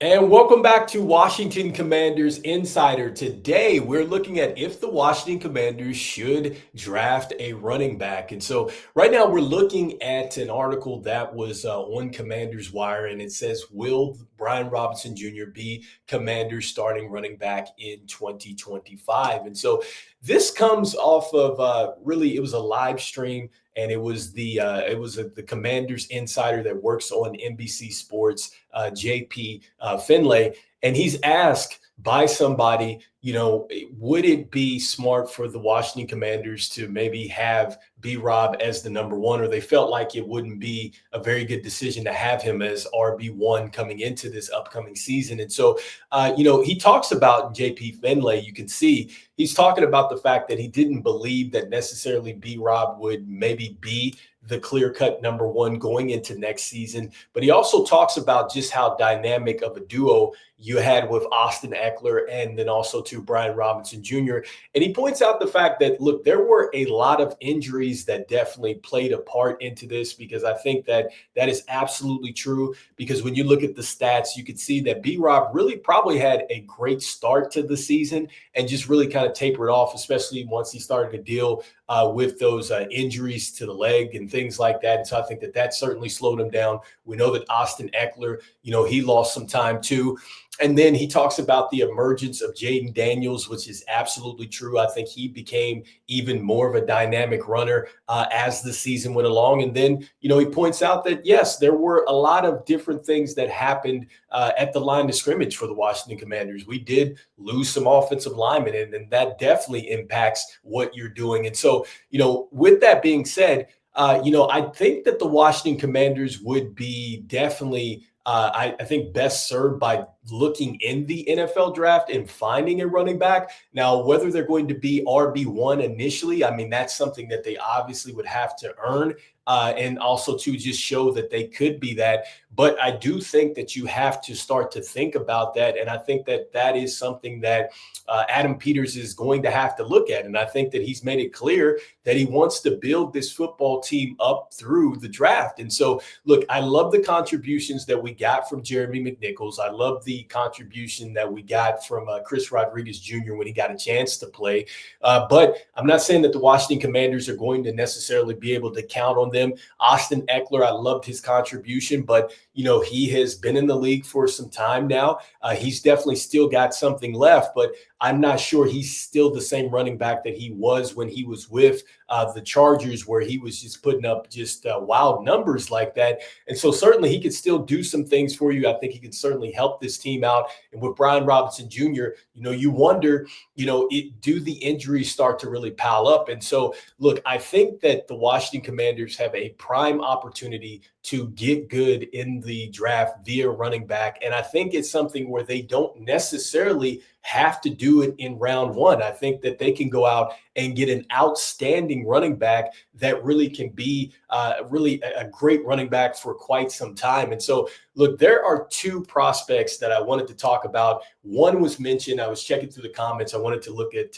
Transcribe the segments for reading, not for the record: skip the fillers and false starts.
And welcome back to Washington Commanders Insider. Today, we're looking at if the Washington Commanders should draft a running back. And so, right now, we're looking at an article that was on Commanders Wire, and it says, will Brian Robinson Jr. be Commanders starting running back in 2025? And so, this comes off of really, it was a live stream, and the Commanders insider that works on NBC Sports, JP Finlay, and he's asked by somebody, would it be smart for the Washington Commanders to maybe have B Rob as the number one, or they felt like it wouldn't be a very good decision to have him as RB1 coming into this upcoming season. And so, he talks about JP Finlay. You can see he's talking about the fact that he didn't believe that necessarily B Rob would maybe be the clear-cut number one going into next season. But he also talks about just how dynamic of a duo you had with Austin Eckler and then also to Brian Robinson Jr. And he points out the fact that, look, there were a lot of injuries that definitely played a part into this, because I think that that is absolutely true. Because when you look at the stats, you could see that B-Rob really probably had a great start to the season and just really kind of tapered off, especially once he started to deal with those injuries to the leg and things like that. And so I think that that certainly slowed him down. We know that Austin Eckler, he lost some time too. And then he talks about the emergence of Jaden Daniels, which is absolutely true. I think he became even more of a dynamic runner as the season went along. And then, he points out that, yes, there were a lot of different things that happened at the line of scrimmage for the Washington Commanders. We did lose some offensive linemen, and that definitely impacts what you're doing. And so, with that being said, I think that the Washington Commanders would be definitely I think best served by looking in the NFL draft and finding a running back. Now, whether they're going to be RB1 initially, I mean, that's something that they obviously would have to earn. And also to just show that they could be that. But I do think that you have to start to think about that. And I think that that is something that Adam Peters is going to have to look at. And I think that he's made it clear that he wants to build this football team up through the draft. And so, look, I love the contributions that we got from Jeremy McNichols. I love the contribution that we got from Chris Rodriguez Jr. when he got a chance to play. But I'm not saying that the Washington Commanders are going to necessarily be able to count on them. Austin Eckler, I loved his contribution, but he has been in the league for some time now. He's definitely still got something left, but I'm not sure he's still the same running back that he was when he was with the Chargers, where he was just putting up just wild numbers like that. And so certainly he could still do some things for you. I think he can certainly help this team out. And with Brian Robinson Jr., you wonder, do the injuries start to really pile up? And so, look, I think that the Washington Commanders have a prime opportunity to get good in the draft via running back. And I think it's something where they don't necessarily have to do it in round one. I think that they can go out and get an outstanding running back that really can be really a great running back for quite some time. And so, look, there are two prospects that I wanted to talk about. One was mentioned. I was checking through the comments. I wanted to look at,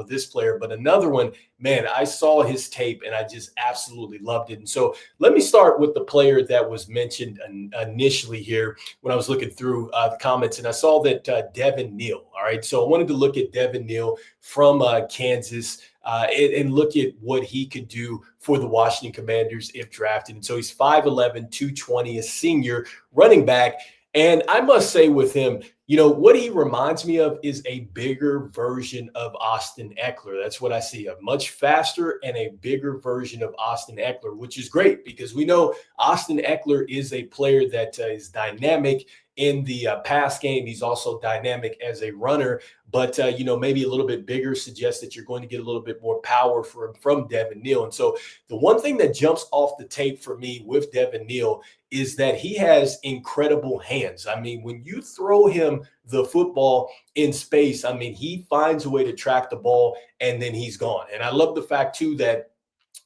this player, but another one, man, I saw his tape and I just absolutely loved it. And so let me start with the player that was mentioned initially here when I was looking through the comments, and I saw that Devin Neal. All right. So I wanted to look at Devin Neal from Kansas and look at what he could do for the Washington Commanders if drafted. And so he's 5'11", 220, a senior running back. And I must say with him, what he reminds me of is a bigger version of Austin Eckler. That's what I see, a much faster and a bigger version of Austin Eckler, which is great because we know Austin Eckler is a player that is dynamic in the pass game. He's also dynamic as a runner, but maybe a little bit bigger suggests that you're going to get a little bit more power from Devin Neal. And so the one thing that jumps off the tape for me with Devin Neal is that he has incredible hands. I mean, when you throw him the football in space, I mean, he finds a way to track the ball and then he's gone. And I love the fact too that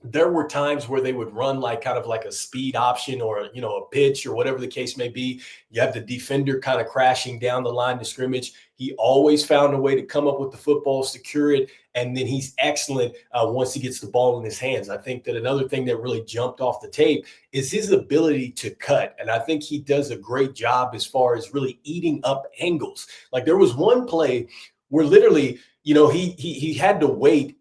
there were times where they would run like kind of like a speed option or a pitch or whatever the case may be. You have the defender kind of crashing down the line of scrimmage. He always found a way to come up with the football, secure it, and then he's excellent once he gets the ball in his hands. I think that another thing that really jumped off the tape is his ability to cut, and I think he does a great job as far as really eating up angles. Like there was one play where literally, he had to wait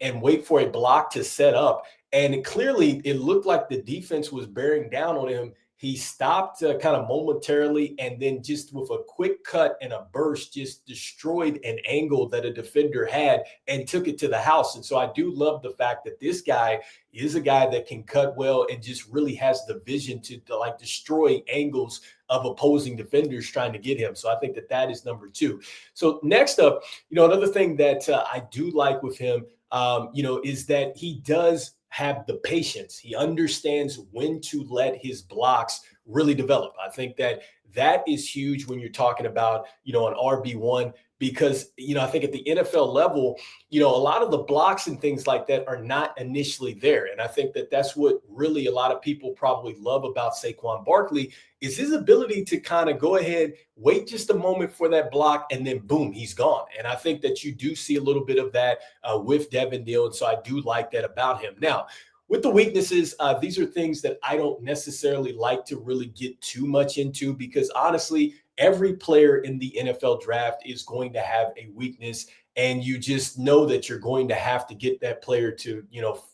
for a block to set up, and clearly, it looked like the defense was bearing down on him. He stopped kind of momentarily, and then just with a quick cut and a burst, just destroyed an angle that a defender had and took it to the house. And so I do love the fact that this guy is a guy that can cut well and just really has the vision to like destroy angles of opposing defenders trying to get him. So I think that that is number two. So next up, another thing that I do like with him, is that he does have the patience. He understands when to let his blocks really develop. I think that that is huge when you're talking about, an RB1, because, I think at the NFL level, a lot of the blocks and things like that are not initially there. And I think that that's what really a lot of people probably love about Saquon Barkley is his ability to kind of go ahead, wait just a moment for that block, and then boom, he's gone. And I think that you do see a little bit of that with Devin Neal. And so I do like that about him. Now, with the weaknesses, these are things that I don't necessarily like to really get too much into because honestly, every player in the NFL draft is going to have a weakness. And you just know that you're going to have to get that player to,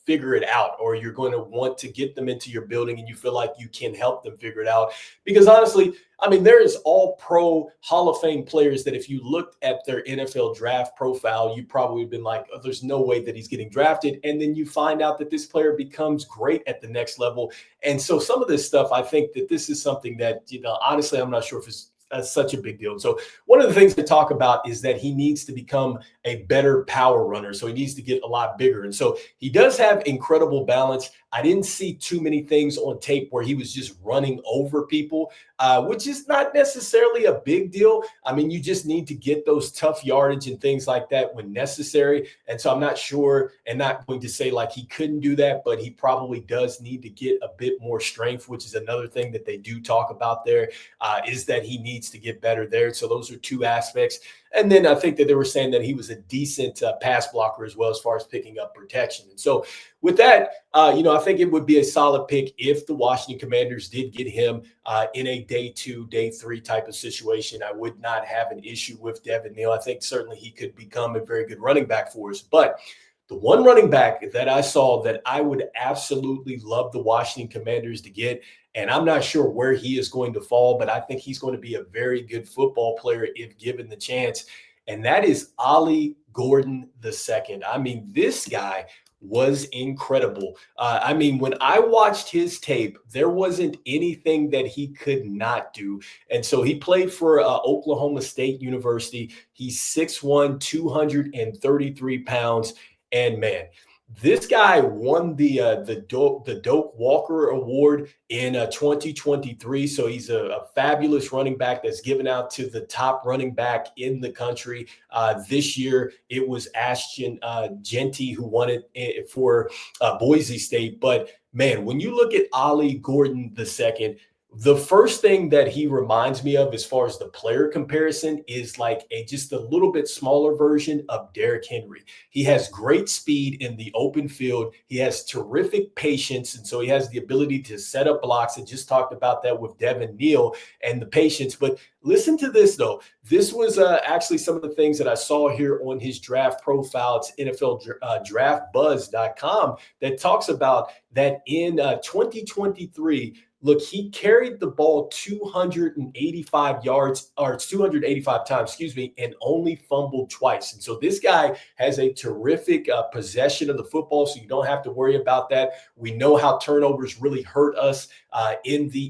figure it out, or you're going to want to get them into your building and you feel like you can help them figure it out. Because honestly, I mean, there is all pro Hall of Fame players that if you looked at their NFL draft profile, you probably would have been like, oh, there's no way that he's getting drafted. And then you find out that this player becomes great at the next level. And so some of this stuff, I think that this is something that, honestly, I'm not sure if it's such a big deal. So one of the things to talk about is that he needs to become a better power runner. So he needs to get a lot bigger. And so he does have incredible balance. I didn't see too many things on tape where he was just running over people, which is not necessarily a big deal. I mean, you just need to get those tough yardage and things like that when necessary. And so I'm not sure and not going to say like he couldn't do that, but he probably does need to get a bit more strength, which is another thing that they do talk about there, is that he needs to get better there. So those are two aspects. And then I think that they were saying that he was a decent pass blocker as well as far as picking up protection. And so with that, I think it would be a solid pick if the Washington Commanders did get him in a day 2, day 3 type of situation. I would not have an issue with Devin Neal. I think certainly he could become a very good running back for us. But the one running back that I saw that I would absolutely love the Washington Commanders to get, and I'm not sure where he is going to fall, but I think he's going to be a very good football player if given the chance. And that is Ollie Gordon II. I mean, this guy was incredible. I mean, when I watched his tape, there wasn't anything that he could not do. And so he played for Oklahoma State University. He's 6'1", 233 pounds. And man, this guy won the Doak Walker Award in 2023. So he's a fabulous running back that's given out to the top running back in the country. This year, it was Ashton Genty who won it for Boise State. But man, when you look at Ollie Gordon II, the first thing that he reminds me of as far as the player comparison is like just a little bit smaller version of Derrick Henry. He has great speed in the open field. He has terrific patience. And so he has the ability to set up blocks. I just talked about that with Devin Neal and the patience. But listen to this, though. This was actually some of the things that I saw here on his draft profile. It's NFL draftbuzz.com that talks about that in 2023, look, he carried the ball 285 yards or 285 times, and only fumbled twice. And so this guy has a terrific possession of the football, so you don't have to worry about that. We know how turnovers really hurt us in the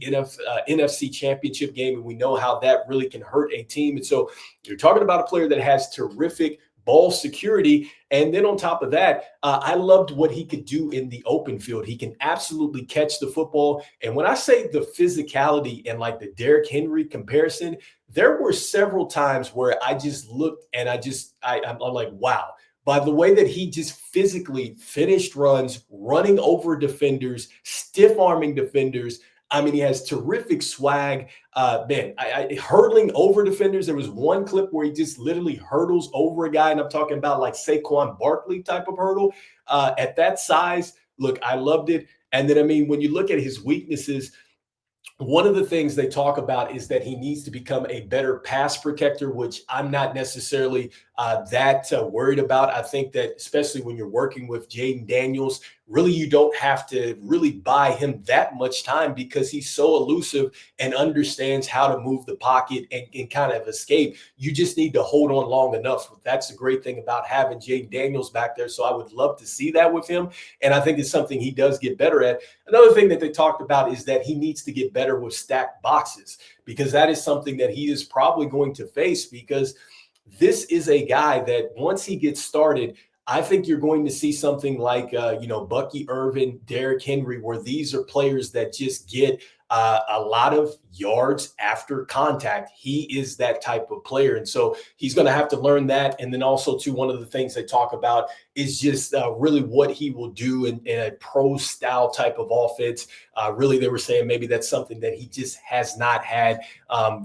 NFC Championship game, and we know how that really can hurt a team. And so you're talking about a player that has terrific ball security. And then on top of that, I loved what he could do in the open field. He can absolutely catch the football. And when I say the physicality and like the Derrick Henry comparison, there were several times where I just looked and I'm like, wow, by the way that he just physically finished runs, running over defenders, stiff arming defenders. I mean, he has terrific swag. Man, hurdling over defenders. There was one clip where he just literally hurdles over a guy, and I'm talking about like Saquon Barkley type of hurdle at that size. Look, I loved it. And then, I mean, when you look at his weaknesses, one of the things they talk about is that he needs to become a better pass protector, which I'm not necessarily that worried about. I think that especially when you're working with Jaden Daniels, really you don't have to really buy him that much time because he's so elusive and understands how to move the pocket and kind of escape. You just need to hold on long enough. That's the great thing about having Jaden Daniels back there. So I would love to see that with him. And I think it's something he does get better at. Another thing that they talked about is that he needs to get better with stacked boxes, because that is something that he is probably going to face, because this is a guy that once he gets started, I think you're going to see something like, Bucky Irvin, Derrick Henry, where these are players that just get a lot of yards after contact. He is that type of player. And so he's going to have to learn that. And then also, too, one of the things they talk about is just really what he will do in a pro style type of offense. Really, they were saying maybe that's something that he just has not had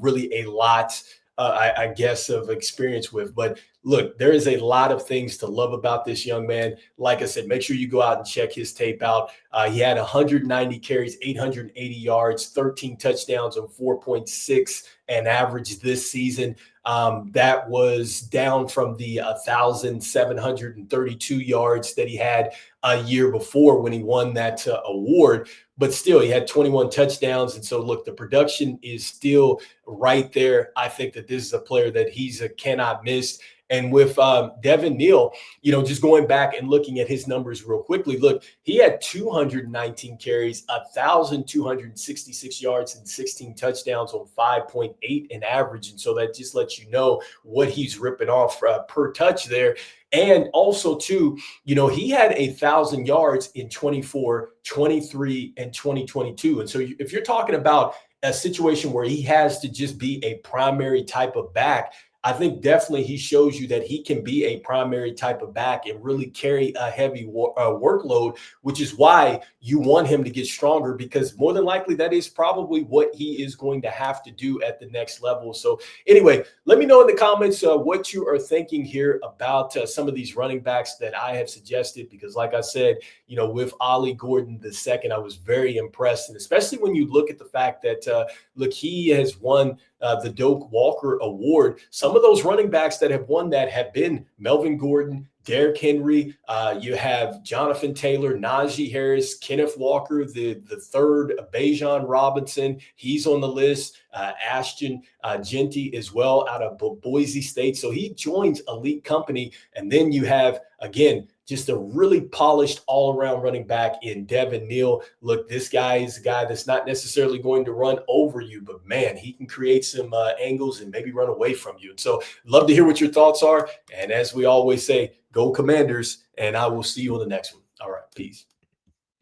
really a lot I guess, of experience with. But look, there is a lot of things to love about this young man. Like I said, make sure you go out and check his tape out. He had 190 carries, 880 yards, 13 touchdowns on 4.6 an average this season. That was down from the 1,732 yards that he had a year before when he won that award. But still, he had 21 touchdowns. And so, look, the production is still right there. I think that this is a player that he's a cannot miss. And with Devin Neal, just going back and looking at his numbers real quickly, look, he had 219 carries, 1,266 yards, and 16 touchdowns on 5.8 in average. And so that just lets you know what he's ripping off per touch there. And also, too, he had 1,000 yards in 24, 23, and 2022. And so if you're talking about a situation where he has to just be a primary type of back, I think definitely he shows you that he can be a primary type of back and really carry a heavy workload, which is why you want him to get stronger, because more than likely that is probably what he is going to have to do at the next level. So anyway, let me know in the comments what you are thinking here about some of these running backs that I have suggested, because like I said, with Ollie Gordon II, I was very impressed. And especially when you look at the fact that, look, he has won the Doak Walker Award. Some of those running backs that have won that have been Melvin Gordon, Derrick Henry. You have Jonathan Taylor, Najee Harris, Kenneth Walker, the third, Bijan Robinson. He's on the list. Ashton Genty as well, out of Boise State. So he joins elite company. And then you have, again, just a really polished all-around running back in Devin Neal. Look, this guy is a guy that's not necessarily going to run over you, but man, he can create some angles and maybe run away from you. And so love to hear what your thoughts are. And as we always say, go Commanders, and I will see you on the next one. All right, peace.